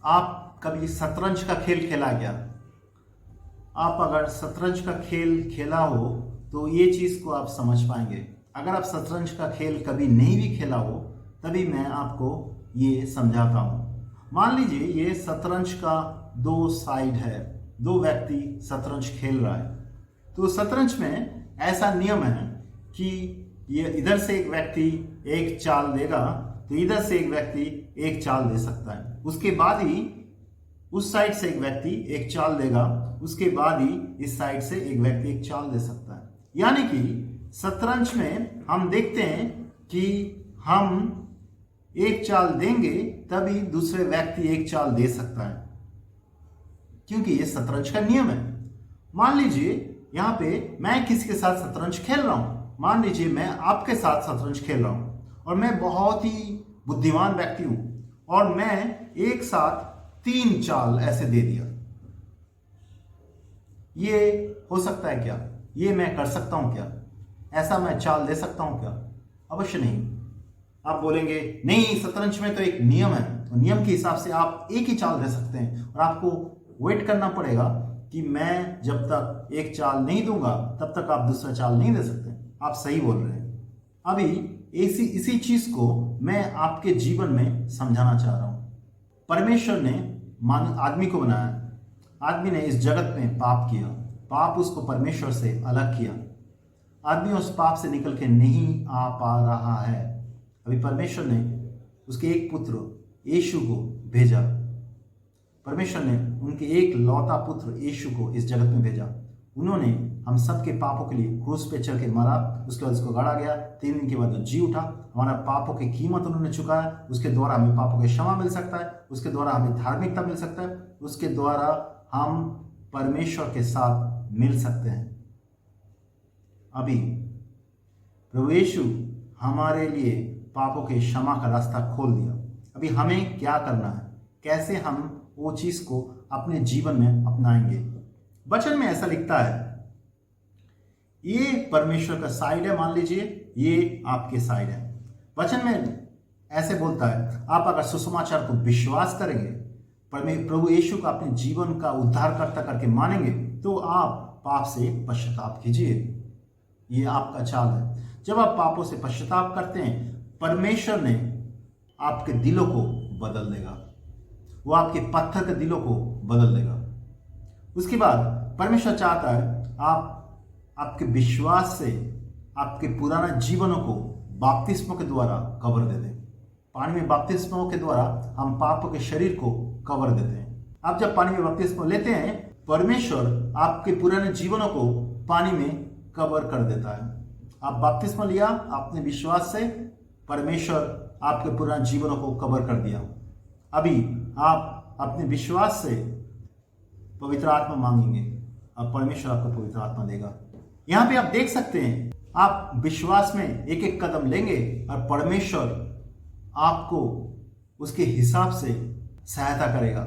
आप कभी शतरंज का खेल खेला क्या? आप अगर शतरंज का खेल खेला हो तो ये चीज़ को आप समझ पाएंगे। अगर आप शतरंज का खेल कभी नहीं भी खेला हो तभी मैं आपको ये समझाता हूँ। मान लीजिए ये शतरंज का दो साइड है, दो व्यक्ति शतरंज खेल रहा है। तो शतरंज में ऐसा नियम है कि ये इधर से एक व्यक्ति एक चाल देगा तो इधर से एक व्यक्ति एक चाल दे सकता है। उसके बाद ही उस साइड से एक व्यक्ति एक चाल देगा, उसके बाद ही इस साइड से एक व्यक्ति एक चाल दे सकता है। यानी कि शतरंज में हम देखते हैं कि हम एक चाल देंगे तभी दूसरे व्यक्ति एक चाल दे सकता है, क्योंकि ये शतरंज का नियम है। मान लीजिए यहाँ पे मैं किसी के साथ शतरंज खेल रहा हूं। मान लीजिए मैं आपके साथ शतरंज खेल रहा हूं और मैं बहुत ही बुद्धिमान व्यक्ति हूं और मैं एक साथ 3 चाल ऐसे दे दिया। ये हो सकता है क्या? ये मैं कर सकता हूं क्या? ऐसा मैं चाल दे सकता हूं क्या? अवश्य नहीं। आप बोलेंगे नहीं, शतरंज में तो एक नियम है, तो नियम के हिसाब से आप एक ही चाल दे सकते हैं और आपको वेट करना पड़ेगा कि मैं जब तक एक चाल नहीं दूंगा तब तक आप दूसरा चाल नहीं दे सकते। आप सही बोल रहे हैं। अभी इसी चीज को मैं आपके जीवन में समझाना चाह रहा हूं। परमेश्वर ने आदमी को बनाया। आदमी ने इस जगत में पाप किया, पाप उसको परमेश्वर से अलग किया। आदमी उस पाप से निकल के नहीं आ पा रहा है। अभी परमेश्वर ने उसके एक पुत्र यीशु को भेजा। परमेश्वर ने उनके एक लौता पुत्र यीशु को इस जगत में भेजा। उन्होंने हम सबके पापों के लिए क्रूस पे चढ़ के मरा, उसके बाद उसको गाड़ा गया, 3 दिन के बाद वो जी उठा। हमारा पापों की कीमत उन्होंने चुकाया। उसके द्वारा हमें पापों की क्षमा मिल सकता है, उसके द्वारा हमें धार्मिकता मिल सकता है, उसके द्वारा हम परमेश्वर के साथ मिल सकते हैं। अभी प्रभु यीशु हमारे लिए पापों के क्षमा का रास्ता खोल दिया। अभी हमें क्या करना है, कैसे हम वो चीज को अपने जीवन में अपनाएंगे? वचन में ऐसा लिखता है, ये परमेश्वर का साइड है, मान लीजिए ये आपके साइड है। वचन में ऐसे बोलता है, आप अगर सुसमाचार को विश्वास करेंगे, प्रभु यीशु का अपने जीवन का उद्धारकर्ता करके मानेंगे, तो आप पाप से पश्चाताप कीजिए। ये आपका चाल है। जब आप पापों से पश्चाताप करते हैं, परमेश्वर ने आपके दिलों को बदल देगा। वो आपके पत्थर के दिलों को बदल देगा। उसके बाद परमेश्वर चाहता है आप आपके विश्वास से आपके पुराना जीवनों को बपतिस्मों के द्वारा कवर दे दें। पानी में बपतिस्मों के द्वारा हम पापों के शरीर को कवर देते हैं। आप जब पानी में बपतिस्मो लेते हैं, परमेश्वर आपके पुराने जीवनों को पानी में कवर कर देता है। आप बपतिस्मो लिया अपने विश्वास से, परमेश्वर आपके पुराने जीवनों को कवर कर दिया। अभी आप अपने विश्वास से पवित्र आत्मा मांगेंगे और परमेश्वर आपको पवित्र आत्मा देगा। यहां पे आप देख सकते हैं, आप विश्वास में एक एक कदम लेंगे और परमेश्वर आपको उसके हिसाब से सहायता करेगा।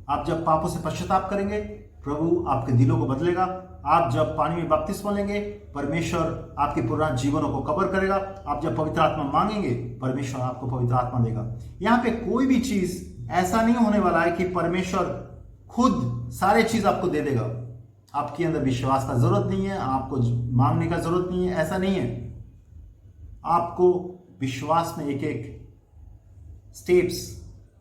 आप जब पापों से पश्चाताप करेंगे, प्रभु आपके दिलों को बदलेगा। आप जब पानी में बपतिस्मा लेंगे, परमेश्वर आपके पुराने जीवनों को कवर करेगा। आप जब पवित्र आत्मा मांगेंगे, परमेश्वर आपको पवित्र आत्मा देगा। यहाँ पे कोई भी चीज ऐसा नहीं होने वाला है कि परमेश्वर खुद सारे चीज आपको दे देगा। आपके अंदर विश्वास का जरूरत नहीं है, आपको मांगने का जरूरत नहीं है, ऐसा नहीं है। आपको विश्वास में एक एक स्टेप्स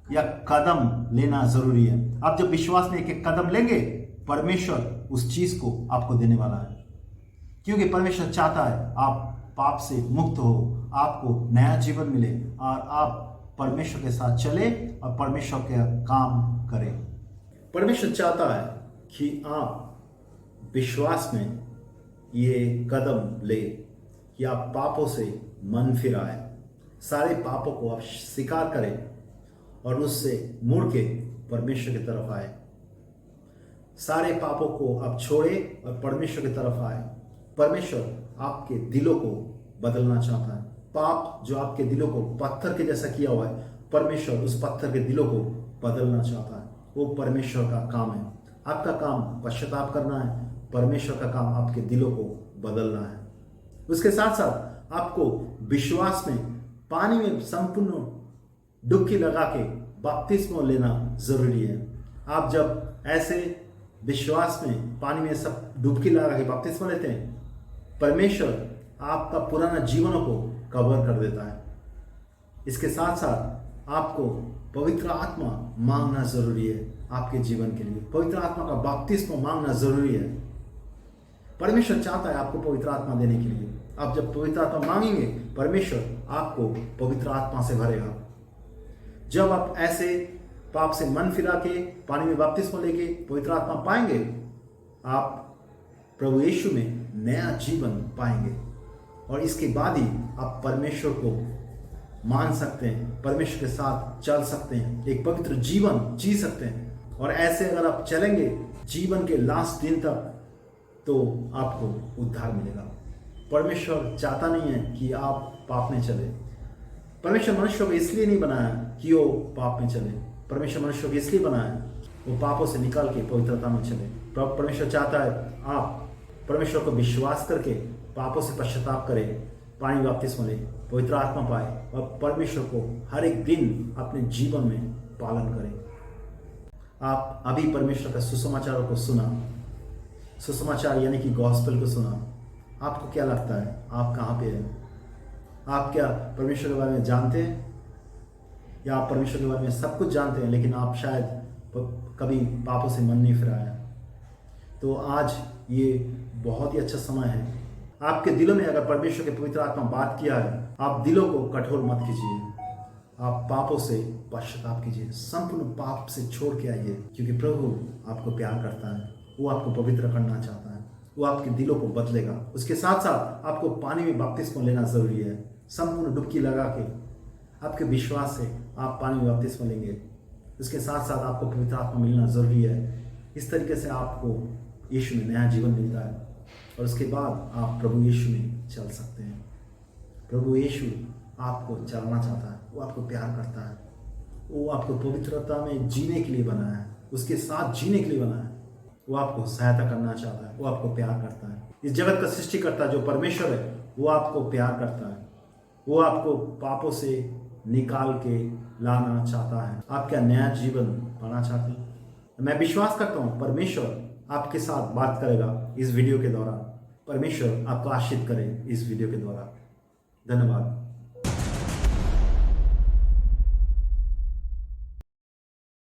या कदम लेना जरूरी है। आप जब विश्वास में एक एक कदम लेंगे, परमेश्वर उस चीज को आपको देने वाला है, क्योंकि परमेश्वर चाहता है आप पाप से मुक्त हो, आपको नया जीवन मिले और आप परमेश्वर के साथ चले और परमेश्वर के काम करें। परमेश्वर चाहता है कि आप विश्वास में ये कदम ले कि आप पापों से मन फिराए, सारे पापों को आप स्वीकार करें और उससे मुड़ के परमेश्वर की तरफ आए। सारे पापों को आप छोड़े और परमेश्वर की तरफ आए। परमेश्वर आपके दिलों को बदलना चाहता है। पाप जो आपके दिलों को पत्थर के जैसा किया हुआ है, परमेश्वर उस पत्थर के दिलों को बदलना चाहता है। वो परमेश्वर का काम है। आपका काम पश्चाताप करना है, परमेश्वर का काम आपके दिलों को बदलना है। उसके साथ साथ आपको विश्वास में पानी में संपूर्ण डुबकी लगा के बपतिस्मा लेना ज़रूरी है। आप जब ऐसे विश्वास में पानी में सब डुबकी लगा के बपतिस्मा लेते हैं, परमेश्वर आपका पुराना जीवनों को कवर कर देता है। इसके साथ साथ आपको पवित्र आत्मा मांगना ज़रूरी है। आपके जीवन के लिए पवित्र आत्मा का बपतिस्मा मांगना ज़रूरी है। परमेश्वर चाहता है आपको पवित्र आत्मा देने के लिए। आप जब पवित्र आत्मा मांगेंगे, परमेश्वर आपको पवित्र आत्मा से भरेगा। जब आप ऐसे पाप से मन फिरा के पानी में बपतिस्मा लेके पवित्र आत्मा पाएंगे, आप प्रभु यीशु में नया जीवन पाएंगे और इसके बाद ही आप परमेश्वर को मान सकते हैं, परमेश्वर के साथ चल सकते हैं, एक पवित्र जीवन जी सकते हैं। और ऐसे अगर आप चलेंगे जीवन के लास्ट दिन तक, तो आपको उद्धार मिलेगा। परमेश्वर चाहता नहीं है कि आप पाप में चले। परमेश्वर मनुष्य को इसलिए नहीं बनाया कि वो पाप में चले। परमेश्वर मनुष्य को इसलिए बनाया वो पापों से निकल के पवित्रता में चले। परमेश्वर चाहता है आप परमेश्वर को विश्वास करके पापों से पश्चाताप करें, पानी में बपतिस्मा लें, पवित्र आत्मा पाए और परमेश्वर को हर एक दिन अपने जीवन में पालन करें। आप अभी परमेश्वर का सुसमाचारों को सुना, सुसमाचार यानी कि गॉस्पेल को सुना। आपको क्या लगता है आप कहाँ पे हैं? आप क्या परमेश्वर के बारे में जानते हैं? या आप परमेश्वर के बारे में सब कुछ जानते हैं, लेकिन आप शायद कभी पापों से मन नहीं फिराया? तो आज ये बहुत ही अच्छा समय है। आपके दिलों में अगर परमेश्वर के पवित्र आत्मा बात किया है, आप दिलों को कठोर मत कीजिए। आप पापों से पश्चाताप कीजिए, संपूर्ण पाप से छोड़ के आइए, क्योंकि प्रभु आपको प्यार करता है। वो आपको पवित्र करना चाहता है। वो आपके दिलों को बदलेगा। उसके साथ साथ आपको पानी में बपतिस्मा लेना जरूरी है। संपूर्ण डुबकी लगा के आपके विश्वास से आप पानी में बपतिस्मा लेंगे। उसके साथ साथ आपको पवित्र आत्मा मिलना जरूरी है। इस तरीके से आपको यीशु में नया जीवन मिलता है और उसके बाद आप प्रभु यीशु में चल सकते हैं। प्रभु यीशु आपको चलना चाहता है। वो आपको प्यार करता है। वो आपको पवित्रता में जीने के लिए बनाया है, उसके साथ जीने के लिए बनाया है। वो आपको सहायता करना चाहता है। वो आपको प्यार करता है। इस जगत का सृष्टिकर्ता जो परमेश्वर है, वो आपको प्यार करता है। वो आपको पापों से निकाल के लाना चाहता है। आप क्या नया जीवन पाना चाहते हैं? मैं विश्वास करता हूँ परमेश्वर आपके साथ बात करेगा इस वीडियो के द्वारा। परमेश्वर आपको आशीष करे इस वीडियो के द्वारा। धन्यवाद।